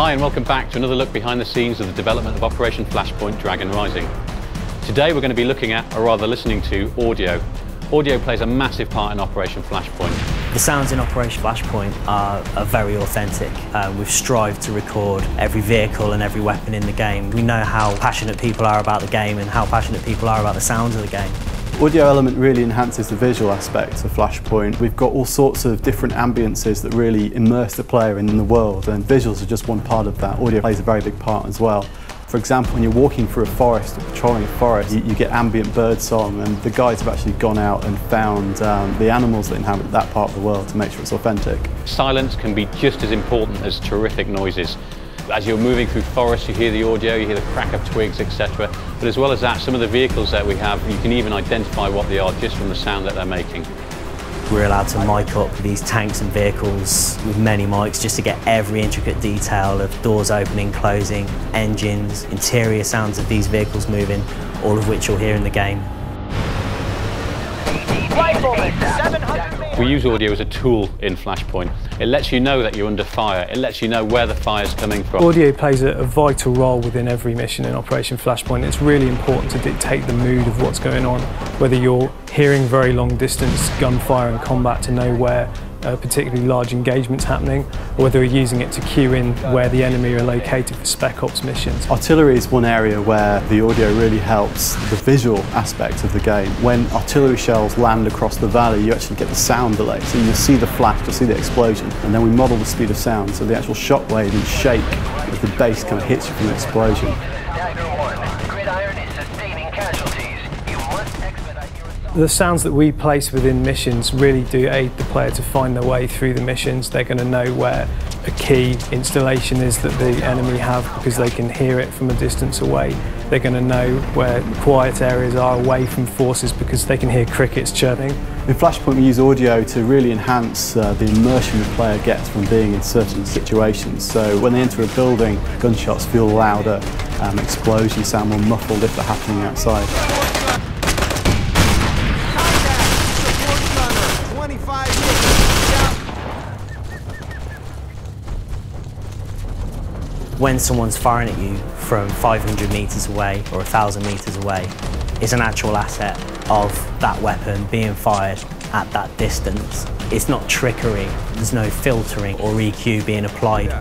Hi and welcome back to another look behind the scenes of the development of Operation Flashpoint Dragon Rising. Today we're going to be looking at, or rather listening to, audio. Audio plays a massive part in Operation Flashpoint. The sounds in Operation Flashpoint are very authentic. We've strived to record every vehicle and every weapon in the game. We know how passionate people are about the game and how passionate people are about the sounds of the game. Audio element really enhances the visual aspects of Flashpoint. We've got all sorts of different ambiences that really immerse the player in the world, and visuals are just one part of that. Audio plays a very big part as well. For example, when you're walking through a forest or patrolling a forest, you get ambient bird song, and the guides have actually gone out and found the animals that inhabit that part of the world to make sure it's authentic. Silence can be just as important as terrific noises. As you're moving through forests, you hear the audio, you hear the crack of twigs, etc. But as well as that, some of the vehicles that we have, you can even identify what they are just from the sound that they're making. We're allowed to mic up these tanks and vehicles with many mics just to get every intricate detail of doors opening, closing, engines, interior sounds of these vehicles moving, all of which you'll hear in the game. We use audio as a tool in Flashpoint. It lets you know that you're under fire. It lets you know where the fire's coming from. Audio plays a vital role within every mission in Operation Flashpoint. It's really important to dictate the mood of what's going on, whether you're hearing very long distance gunfire and combat to know where particularly large engagements happening, or whether you're using it to cue in where the enemy are located for Spec Ops missions. Artillery is one area where the audio really helps the visual aspect of the game. When artillery shells land across the valley, you actually get the sound delay. So you'll see the flash, you'll see the explosion, and then we model the speed of sound, so the actual shockwave and shake as the bass kind of hits you from the explosion. The sounds that we place within missions really do aid the player to find their way through the missions. They're going to know where a key installation is that the enemy have because they can hear it from a distance away. They're going to know where quiet areas are away from forces because they can hear crickets chirping. In Flashpoint we use audio to really enhance the immersion the player gets from being in certain situations. So when they enter a building, gunshots feel louder, explosions sound more muffled if they're happening outside. When someone's firing at you from 500 metres away or 1,000 metres away, it's an actual asset of that weapon being fired at that distance. It's not trickery, there's no filtering or EQ being applied.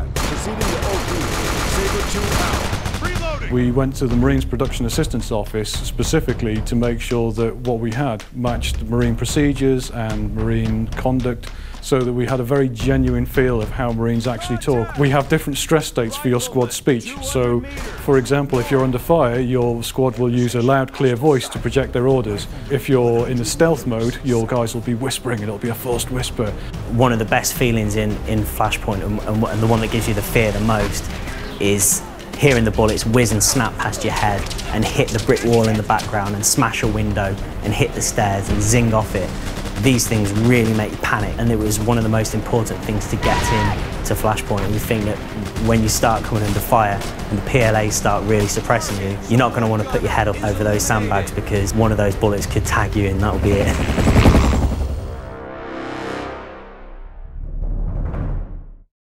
We went to the Marines Production Assistance Office specifically to make sure that what we had matched Marine procedures and Marine conduct, so that we had a very genuine feel of how Marines actually talk. We have different stress states for your squad speech. So, for example, if you're under fire, your squad will use a loud, clear voice to project their orders. If you're in the stealth mode, your guys will be whispering and it'll be a forced whisper. One of the best feelings in Flashpoint, and the one that gives you the fear the most, is hearing the bullets whiz and snap past your head and hit the brick wall in the background and smash a window and hit the stairs and zing off it. These things really make you panic, and it was one of the most important things to get into Flashpoint. And we think that when you start coming under fire and the PLAs start really suppressing you, you're not going to want to put your head up over those sandbags because one of those bullets could tag you and that'll be it.